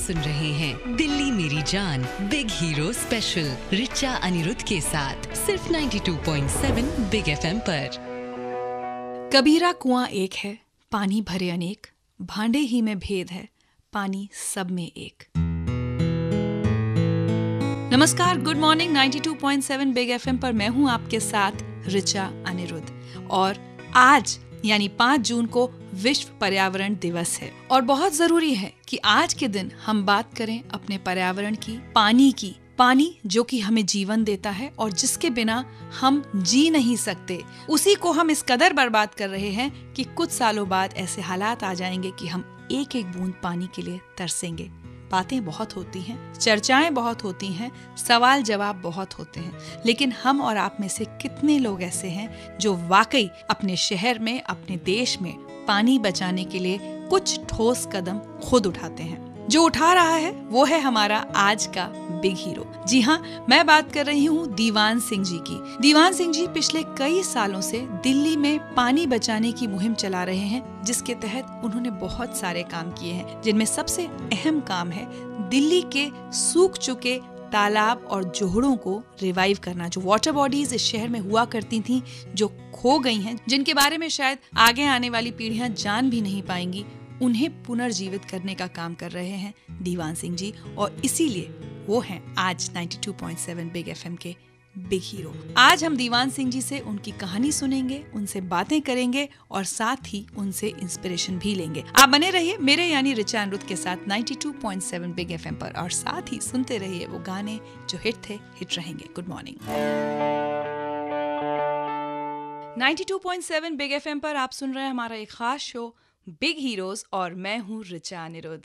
सुन रहे हैं दिल्ली मेरी जान big hero special Richa Anirudh के साथ सिर्फ 92.7 बिग एफएम पर। कबीरा कुआं एक है, पानी भरे अनेक, भांडे ही में भेद है, पानी सब में एक। नमस्कार, गुड मॉर्निंग। 92.7 बिग एफएम पर मैं हूं आपके साथ रिचा अनिरुद्ध और आज यानी 5 जून को विश्व पर्यावरण दिवस है और बहुत जरूरी है कि आज के दिन हम बात करें अपने पर्यावरण की, पानी जो कि हमें जीवन देता है और जिसके बिना हम जी नहीं सकते, उसी को हम इस कदर बर्बाद कर रहे हैं कि कुछ सालों बाद ऐसे हालात आ जाएंगे कि हम एक एक बूंद पानी के लिए तरसेंगे। बातें बहुत होती हैं, चर्चाएं बहुत होती हैं, सवाल जवाब बहुत होते हैं, लेकिन हम और आप में से कितने लोग ऐसे हैं जो वाकई अपने शहर में, अपने देश में पानी बचाने के लिए कुछ ठोस कदम खुद उठाते हैं। जो उठा रहा है वो है हमारा आज का बिग हीरो। जी हाँ, मैं बात कर रही हूँ दीवान सिंह जी की। दीवान सिंह जी पिछले कई सालों से दिल्ली में पानी बचाने की मुहिम चला रहे हैं, जिसके तहत उन्होंने बहुत सारे काम किए हैं, जिनमें सबसे अहम काम है दिल्ली के सूख चुके तालाब और जोहड़ों को रिवाइव करना। जो वाटर बॉडीज इस शहर में हुआ करती थीं, जो खो गई हैं, जिनके बारे में शायद आगे आने वाली पीढ़ियां जान भी नहीं पाएंगी, उन्हें पुनर्जीवित करने का काम कर रहे हैं दीवान सिंह जी और इसीलिए वो हैं आज 92.7 बिग एफएम के बिग हीरो। आज हम दीवान सिंह जी से उनकी कहानी सुनेंगे, उनसे बातें करेंगे और साथ ही उनसे इंस्पिरेशन भी लेंगे। आप बने रहिए मेरे यानी रिचा अनिरुद्ध के साथ 92.7 बिग एफएम पर और साथ ही सुनते रहिए वो गाने जो हिट थे, हिट रहेंगे। Good morning. 92.7 बिग एफएम पर आप सुन रहे हैं हमारा एक खास शो बिग हीरोज और मैं हूँ रिचा अनिरुद्ध।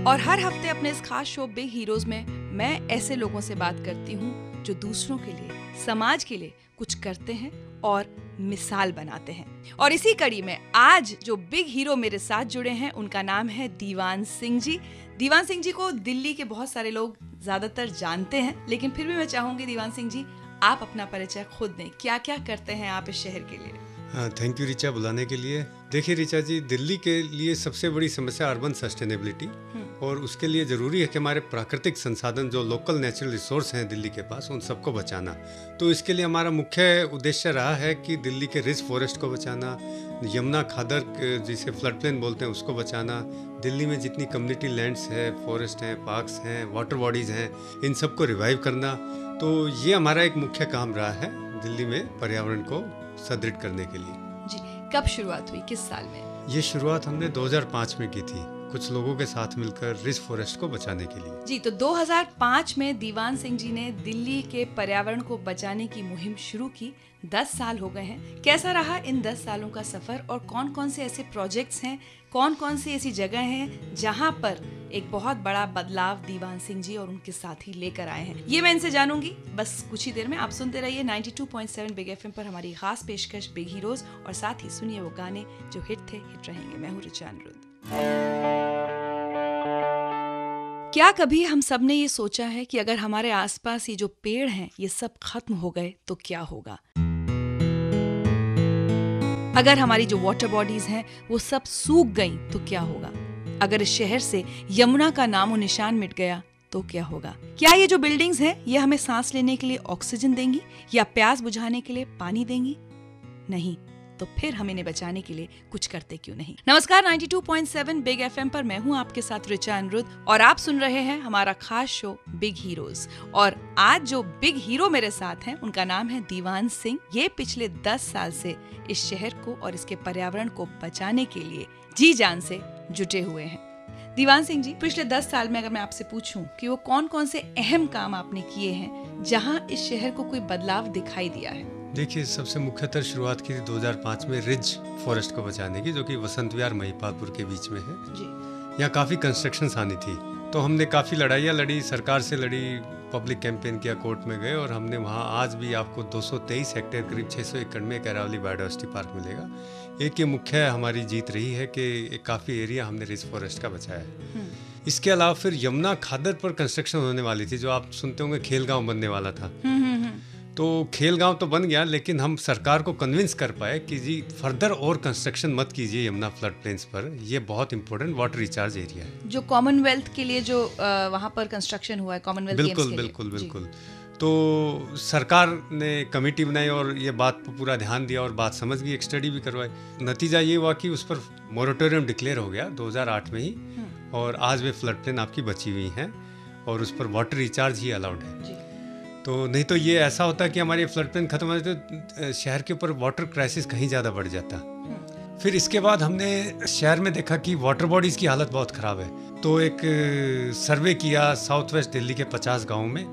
और हर हफ्ते अपने इस खास शो बिग हीरोज में मैं ऐसे लोगों से बात करती हूँ जो दूसरों के लिए, समाज के लिए कुछ करते हैं और मिसाल बनाते हैं। और इसी कड़ी में आज जो बिग हीरो मेरे साथ जुड़े हैं उनका नाम है दीवान सिंह जी। दीवान सिंह जी को दिल्ली के बहुत सारे लोग ज्यादातर जानते हैं, लेकिन फिर भी मैं चाहूंगी दीवान सिंह जी आप अपना परिचय खुद दें। क्या क्या करते हैं आप इस शहर के लिए? थैंक यू रिचा बुलाने के लिए। देखिए रिचा जी, दिल्ली के लिए सबसे बड़ी समस्या अर्बन सस्टेनेबिलिटी और उसके लिए ज़रूरी है कि हमारे प्राकृतिक संसाधन जो लोकल नेचुरल रिसोर्स हैं दिल्ली के पास, उन सबको बचाना। तो इसके लिए हमारा मुख्य उद्देश्य रहा है कि दिल्ली के रिच फॉरेस्ट को बचाना, यमुना खादर जिसे फ्लड प्लेन बोलते हैं उसको बचाना, दिल्ली में जितनी कम्युनिटी लैंड्स है, फॉरेस्ट हैं, पार्क्स हैं, वाटर बॉडीज़ हैं, इन सबको रिवाइव करना। तो ये हमारा एक मुख्य काम रहा है दिल्ली में पर्यावरण को सुदृढ़ करने के लिए। जी, कब शुरुआत हुई, किस साल में? ये शुरुआत हमने 2005 में की थी, कुछ लोगों के साथ मिलकर रिच फॉरेस्ट को बचाने के लिए। जी, तो 2005 में दीवान सिंह जी ने दिल्ली के पर्यावरण को बचाने की मुहिम शुरू की। 10 साल हो गए हैं। कैसा रहा इन 10 सालों का सफर और कौन कौन से ऐसे प्रोजेक्ट्स हैं, कौन कौन सी ऐसी जगह हैं जहां पर एक बहुत बड़ा बदलाव दीवान सिंह जी और उनके साथी लेकर आए हैं, ये मैं इनसे जानूंगी बस कुछ ही देर में। आप सुनते रहिए 92.7 बिग एफएम पर हमारी खास पेशकश बिग हीरोज और साथ ही सुनिए वो गाने जो हिट थे, हिट रहेंगे। मैं हूँ रिचा अनिरुद्ध। क्या कभी हम सब ने ये सोचा है कि अगर हमारे आसपास ये जो पेड़ हैं ये सब खत्म हो गए तो क्या होगा? अगर हमारी जो वाटर बॉडीज हैं वो सब सूख गईं तो क्या होगा? अगर इस शहर से यमुना का नामो निशान मिट गया तो क्या होगा? क्या ये जो बिल्डिंग्स हैं ये हमें सांस लेने के लिए ऑक्सीजन देंगी या प्यास बुझाने के लिए पानी देंगी? नहीं, तो फिर हम इन्हें बचाने के लिए कुछ करते क्यों नहीं? नमस्कार, 92.7 बिग एफएम पर मैं हूँ आपके साथ रिचा अनिरुद्ध और आप सुन रहे हैं हमारा खास शो बिग हीरोज। और आज जो बिग हीरो मेरे साथ हैं उनका नाम है दीवान सिंह। ये पिछले 10 साल से इस शहर को और इसके पर्यावरण को बचाने के लिए जी जान से जुटे हुए हैं। दीवान सिंह जी, पिछले 10 साल में अगर मैं आपसे पूछूं कि वो कौन कौन से अहम काम आपने किए हैं जहां इस शहर को कोई बदलाव दिखाई दिया है? देखिए, सबसे मुख्यतः शुरुआत की थी 2005 में रिज फॉरेस्ट को बचाने की, जो कि वसंत विहार महिपालपुर के बीच में है जी। यहाँ काफ़ी कंस्ट्रक्शंस आनी थी, तो हमने काफ़ी लड़ाइयाँ लड़ी, सरकार से लड़ी, पब्लिक कैंपेन किया, कोर्ट में गए और हमने वहाँ आज भी आपको 223 हेक्टेयर करीब 600 एकड़ में एक अरावली बायोडाइवर्सिटी पार्क मिलेगा। एक ये मुख्य हमारी जीत रही है कि काफ़ी एरिया हमने रिज फॉरेस्ट का बचाया है। इसके अलावा फिर यमुना खादर पर कंस्ट्रक्शन होने वाली थी, जो आप सुनते होंगे खेल गाँव बनने वाला था। तो खेल गांव तो बन गया, लेकिन हम सरकार को कन्विंस कर पाए कि जी फर्दर और कंस्ट्रक्शन मत कीजिए यमुना फ्लड प्लेन्स पर, ये बहुत इंपॉर्टेंट वाटर रिचार्ज एरिया है। जो कॉमनवेल्थ के लिए जो वहाँ पर कंस्ट्रक्शन हुआ है, कॉमनवेल्थ गेम्स के लिए। बिल्कुल। तो सरकार ने कमेटी बनाई और ये बात पर पूरा ध्यान दिया और बात समझ गई, एक स्टडी भी करवाई। नतीजा ये हुआ कि उस पर मोरेटोरियम डिक्लेयर हो गया 2008 में ही, और आज वे फ्लड प्लेन आपकी बची हुई हैं और उस पर वाटर रिचार्ज ही अलाउड है। तो नहीं तो ये ऐसा होता कि हमारे फ्लड प्लेन खत्म हो जाते तो शहर के ऊपर वाटर क्राइसिस कहीं ज़्यादा बढ़ जाता। फिर इसके बाद हमने शहर में देखा कि वाटर बॉडीज़ की हालत बहुत ख़राब है, तो एक सर्वे किया साउथ वेस्ट दिल्ली के 50 गाँव में,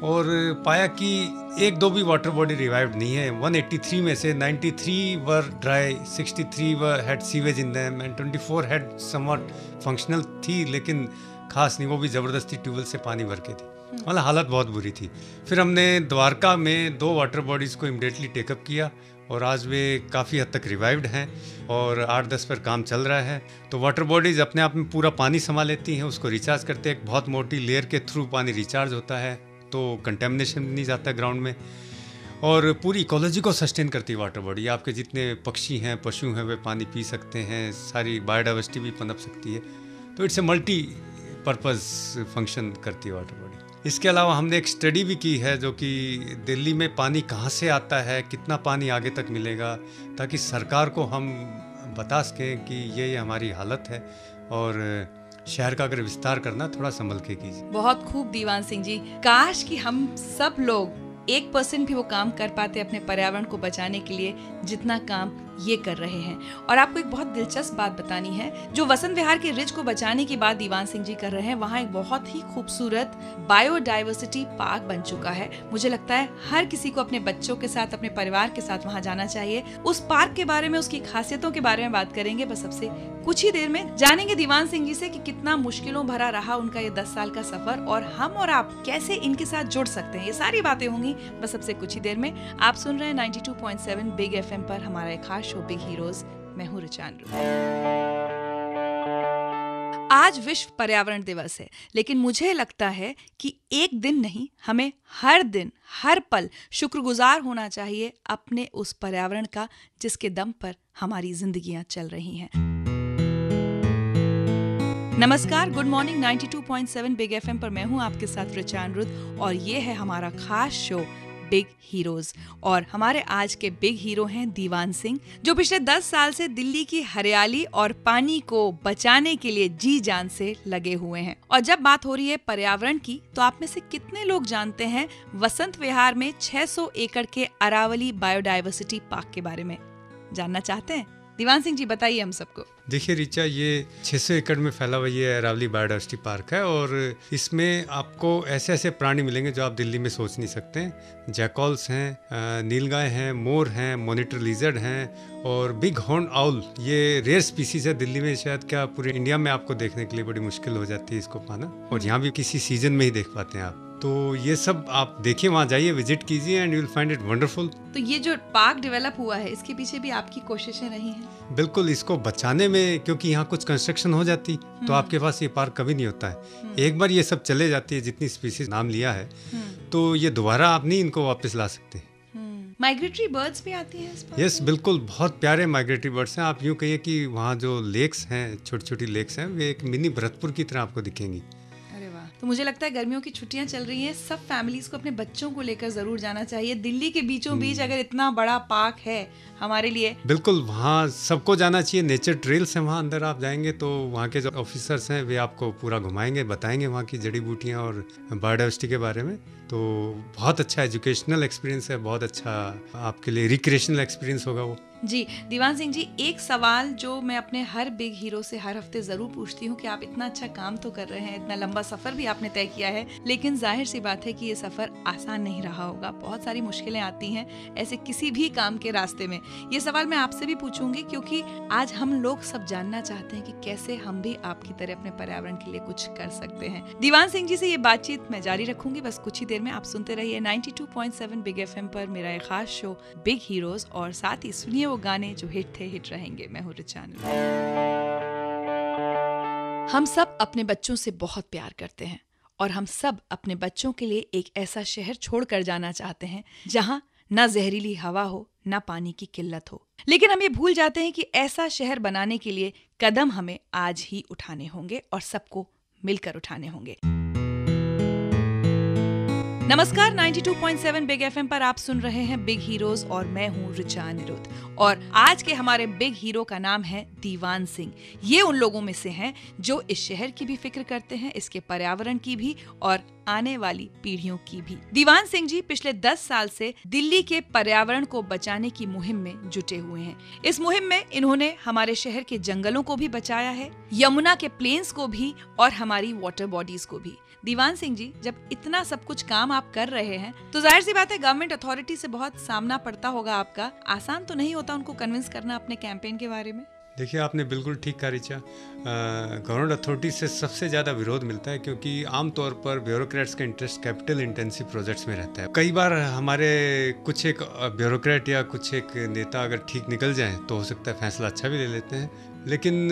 और पाया कि एक दो भी वाटर बॉडी रिवाइव्ड नहीं है। 183 में से 93 were dry, 63 were had sewage in them and 24 had somewhat functional थी, लेकिन खास नहीं, वो भी ज़बरदस्ती ट्यूबवेल से पानी भर के थी, मतलब हालत बहुत बुरी थी। फिर हमने द्वारका में 2 वाटर बॉडीज़ को इमीडिएटली टेकअप किया और आज वे काफ़ी हद तक रिवाइव्ड हैं और 8-10 पर काम चल रहा है। तो वाटर बॉडीज़ अपने आप में पूरा पानी संभाल लेती हैं, उसको रिचार्ज करते हैं, एक बहुत मोटी लेयर के थ्रू पानी रिचार्ज होता है, तो कंटेमिनेशन नहीं जाता ग्राउंड में, और पूरी इकोलॉजी को सस्टेन करती है वाटर बॉडी। आपके जितने पक्षी हैं, पशु हैं, वे पानी पी सकते हैं, सारी बायोडाइवर्सिटी भी पनप सकती है। तो it's a multi purpose function करती है वाटर बॉडी। इसके अलावा हमने एक स्टडी भी की है जो कि दिल्ली में पानी कहाँ से आता है, कितना पानी आगे तक मिलेगा, ताकि सरकार को हम बता सकें कि ये हमारी हालत है और शहर का अगर विस्तार करना थोड़ा संभल के कीजिए। बहुत खूब दीवान सिंह जी, काश कि हम सब लोग 1% भी वो काम कर पाते अपने पर्यावरण को बचाने के लिए जितना काम ये कर रहे हैं। और आपको एक बहुत दिलचस्प बात बतानी है, जो वसंत विहार के रिज को बचाने की बात दीवान सिंह जी कर रहे हैं, वहाँ एक बहुत ही खूबसूरत बायोडाइवर्सिटी पार्क बन चुका है। मुझे लगता है हर किसी को अपने बच्चों के साथ, अपने परिवार के साथ वहाँ जाना चाहिए। उस पार्क के बारे में, उसकी खासियतों के बारे में बात करेंगे, बस सबसे कुछ ही देर में जानेंगे दीवान सिंह जी से कि कितना मुश्किलों भरा रहा उनका ये 10 साल का सफर, और हम और आप कैसे इनके साथ जुड़ सकते हैं। ये सारी बातें होंगी बस सबसे कुछ ही देर में। आप सुन रहे हैं 92.7 बिग एफएम पर हमारा एक खास शो बिग हीरोज। मैं हूं रिचा अनिरुद्ध। आज विश्व पर्यावरण दिवस है, लेकिन मुझे लगता है कि एक दिन नहीं, हमें हर दिन, हर पल शुक्रगुजार होना चाहिए अपने उस पर्यावरण का जिसके दम पर हमारी जिंदगियां चल रही हैं। नमस्कार, गुड मॉर्निंग। 92.7 बिग एफएम पर मैं हूं आपके साथ रिचा अनिरुद्ध और ये है हमारा खास शो बिग हीरोज। और हमारे आज के बिग हीरो हैं दीवान सिंह, जो पिछले 10 साल से दिल्ली की हरियाली और पानी को बचाने के लिए जी जान से लगे हुए हैं। और जब बात हो रही है पर्यावरण की, तो आप में से कितने लोग जानते हैं वसंत विहार में 600 एकड़ के अरावली बायोडाइवर्सिटी पार्क के बारे में? जानना चाहते हैं? दीवान सिंह जी बताइए हम सबको। देखिए रिचा, ये 600 एकड़ में फैला हुआ ये अरावली बायोडाइवर्सिटी पार्क है और इसमें आपको ऐसे ऐसे प्राणी मिलेंगे जो आप दिल्ली में सोच नहीं सकते। जैकॉल्स हैं, नीलगाय हैं, मोर हैं, मॉनिटर लिजर्ड हैं और बिग हॉर्न आउल। ये रेयर स्पीसीज है, दिल्ली में शायद क्या पूरे इंडिया में आपको देखने के लिए बड़ी मुश्किल हो जाती है इसको पाना, और यहाँ भी किसी सीजन में ही देख पाते हैं आप। तो ये सब आप देखिए, वहाँ जाइए, विजिट कीजिए and you will find it wonderful. तो ये जो पार्क डेवलप हुआ है, इसके पीछे भी आपकी कोशिशें रही हैं? बिल्कुल, इसको बचाने में, क्योंकि यहाँ कुछ कंस्ट्रक्शन हो जाती तो आपके पास ये पार्क कभी नहीं होता है। एक बार ये सब चले जाती है, जितनी स्पीसीज नाम लिया है, तो ये दोबारा आप नहीं इनको वापस ला सकते। माइग्रेटरी बर्ड्स भी आती हैं इस पार्क? यस, बिल्कुल, बहुत प्यारे माइग्रेटरी बर्ड्स हैं। आप यूँ कहिए कि वहाँ जो लेक्स हैं, छोटी छोटी लेक्स हैं, वे एक मिनी भरतपुर की तरह आपको दिखेंगी। तो मुझे लगता है गर्मियों की छुट्टियां चल रही हैं, सब फैमिलीज को अपने बच्चों को लेकर जरूर जाना चाहिए। दिल्ली के बीचों बीच अगर इतना बड़ा पार्क है हमारे लिए, बिल्कुल वहाँ सबको जाना चाहिए। नेचर ट्रेल्स हैं, वहाँ अंदर आप जाएंगे तो वहाँ के जो ऑफिसर्स हैं वे आपको पूरा घुमाएंगे, बताएंगे वहाँ की जड़ी बूटियाँ और बायोडाइवर्सिटी के बारे में। तो बहुत अच्छा एजुकेशनल एक्सपीरियंस है, बहुत अच्छा आपके लिए रिक्रिएशनल एक्सपीरियंस होगा वो। जी दीवान सिंह जी, एक सवाल जो मैं अपने हर बिग हीरो से हर हफ्ते जरूर पूछती हूँ कि आप इतना अच्छा काम तो कर रहे हैं, इतना लंबा सफर भी आपने तय किया है, लेकिन जाहिर सी बात है कि ये सफर आसान नहीं रहा होगा, बहुत सारी मुश्किलें आती हैं ऐसे किसी भी काम के रास्ते में। ये सवाल मैं आपसे भी पूछूंगी क्योंकि आज हम लोग सब जानना चाहते हैं कि कैसे हम भी आपकी तरह अपने पर्यावरण के लिए कुछ कर सकते हैं। दीवान सिंह जी से ये बातचीत मैं जारी रखूंगी बस कुछ ही देर में। आप सुनते रहिए 92.7 बिग एफएम पर मेरा एक खास शो बिग हीरोज, और साथ ही सुनिए वो गाने जो हिट थे, हिट रहेंगे। मैं हूं रिचा अनिरुद्ध। हम सब अपने बच्चों से बहुत प्यार करते हैं और हम सब अपने बच्चों के लिए एक ऐसा शहर छोड़कर जाना चाहते हैं जहां ना जहरीली हवा हो, ना पानी की किल्लत हो। लेकिन हम ये भूल जाते हैं कि ऐसा शहर बनाने के लिए कदम हमें आज ही उठाने होंगे और सबको मिलकर उठाने होंगे। नमस्कार, 92.7 बिग एफएम पर आप सुन रहे हैं बिग हीरोज और मैं हूँ रिचा अनिरुद्ध। और आज के हमारे बिग हीरो का नाम है दीवान सिंह। ये उन लोगों में से हैं जो इस शहर की भी फिक्र करते हैं, इसके पर्यावरण की भी और आने वाली पीढ़ियों की भी। दीवान सिंह जी पिछले 10 साल से दिल्ली के पर्यावरण को बचाने की मुहिम में जुटे हुए हैं। इस मुहिम में इन्होंने हमारे शहर के जंगलों को भी बचाया है, यमुना के प्लेन्स को भी और हमारी वाटर बॉडीज को भी। दीवान सिंह जी, जब इतना सब कुछ काम आप कर रहे हैं तो जाहिर सी बात है गवर्नमेंट अथॉरिटी से बहुत सामना पड़ता होगा आपका। आसान तो नहीं होता उनको कन्विंस करना अपने कैंपेन के बारे में। देखिए, आपने बिल्कुल ठीक कहा रिचा। गवर्नमेंट अथॉरिटी से सबसे ज़्यादा विरोध मिलता है क्योंकि आमतौर पर ब्यूरोक्रेट्स का इंटरेस्ट कैपिटल इंटेंसिव प्रोजेक्ट्स में रहता है। कई बार हमारे कुछ एक ब्यूरोक्रेट या कुछ एक नेता अगर ठीक निकल जाएं तो हो सकता है फैसला अच्छा भी ले लेते हैं, लेकिन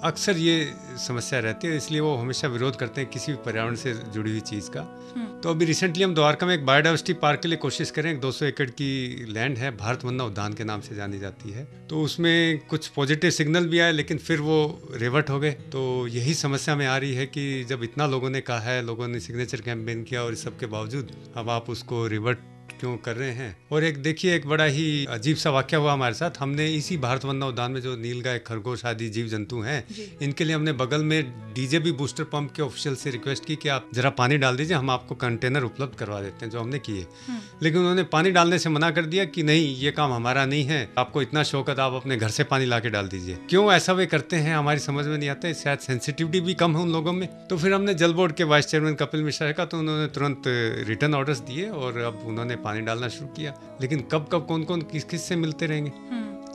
अक्सर ये समस्या रहती है, इसलिए वो हमेशा विरोध करते हैं किसी भी पर्यावरण से जुड़ी हुई चीज़ का। तो अभी रिसेंटली हम द्वारका में एक बायोडाइवर्सिटी पार्क के लिए कोशिश करें। 200 एकड़ की लैंड है, भारत वन्ना उद्यान के नाम से जानी जाती है। तो उसमें कुछ पॉजिटिव सिग्नल भी आए, लेकिन फिर वो रिवर्ट हो गए। तो यही समस्या में आ रही है कि जब इतना लोगों ने कहा है, लोगों ने सिग्नेचर कैंपेन किया और इस सब के बावजूद अब आप उसको रिवर्ट क्यों कर रहे हैं। और एक देखिए, एक बड़ा ही अजीब सा वाक्य हुआ हमारे साथ। हमने इसी भारत वन्ना उद्यान में जो नीलगाय, खरगोश आदि जीव जंतु हैं, इनके लिए हमने बगल में डीजेबी बूस्टर पंप के ऑफिशियल से रिक्वेस्ट की कि आप जरा पानी डाल दीजिए, हम आपको कंटेनर उपलब्ध करवा देते हैं, जो हमने किए। लेकिन उन्होंने पानी डालने से मना कर दिया कि नहीं, ये काम हमारा नहीं है, आपको इतना शौक है तो आप अपने घर से पानी ला के डाल दीजिए। क्यों ऐसा वे करते हैं हमारी समझ में नहीं आता है। शायद सेंसिटिविटी भी कम है उन लोगों में। तो फिर हमने जल बोर्ड के वाइस चेयरमैन कपिल मिश्रा का, तो उन्होंने तुरंत रिटर्न ऑर्डर्स दिए और अब उन्होंने पानी डालना शुरू किया। लेकिन कब कब कौन कौन किस किस से मिलते रहेंगे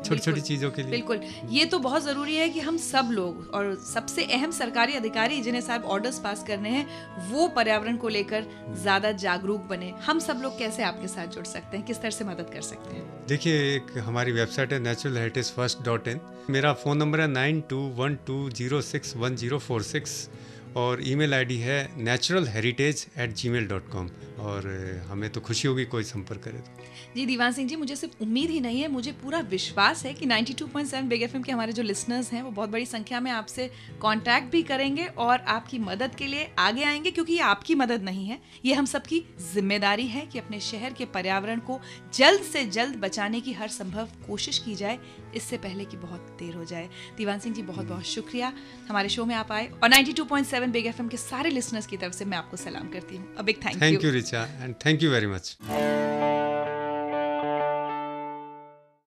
छोटी छोटी चीजों के लिए। बिल्कुल, ये तो बहुत जरूरी है कि हम सब लोग और सबसे अहम सरकारी अधिकारी जिन्हें साहब ऑर्डर्स पास करने हैं, वो पर्यावरण को लेकर ज्यादा जागरूक बने। हम सब लोग कैसे आपके साथ जुड़ सकते हैं, किस तरह से मदद कर सकते हैं? देखिए, एक हमारी वेबसाइट है naturalheritagefirst.in। मेरा फ़ोन नंबर है 9212061046 और ईमेल आईडी है naturalheritage@gmail.com। और हमें तो खुशी होगी कोई संपर्क करे तो। जी दीवान सिंह जी, मुझे सिर्फ उम्मीद ही नहीं है, मुझे पूरा विश्वास है कि 92.7 बिग एफएम के हमारे जो लिसनर्स हैं वो बहुत बड़ी संख्या में आपसे कांटेक्ट भी करेंगे और आपकी मदद के लिए आगे आएंगे, क्योंकि ये आपकी मदद नहीं है, ये हम सबकी जिम्मेदारी है कि अपने शहर के पर्यावरण को जल्द से जल्द बचाने की हर संभव कोशिश की जाए, इससे पहले कि बहुत देर हो जाए। दीवान सिंह जी, बहुत बहुत शुक्रिया हमारे शो में आप आए और 92.7 बिग एफएम के सारे लिसनर्स की तरफ से मैं आपको सलाम करती हूँ। A big thank you. Thank you Richa and thank you very much.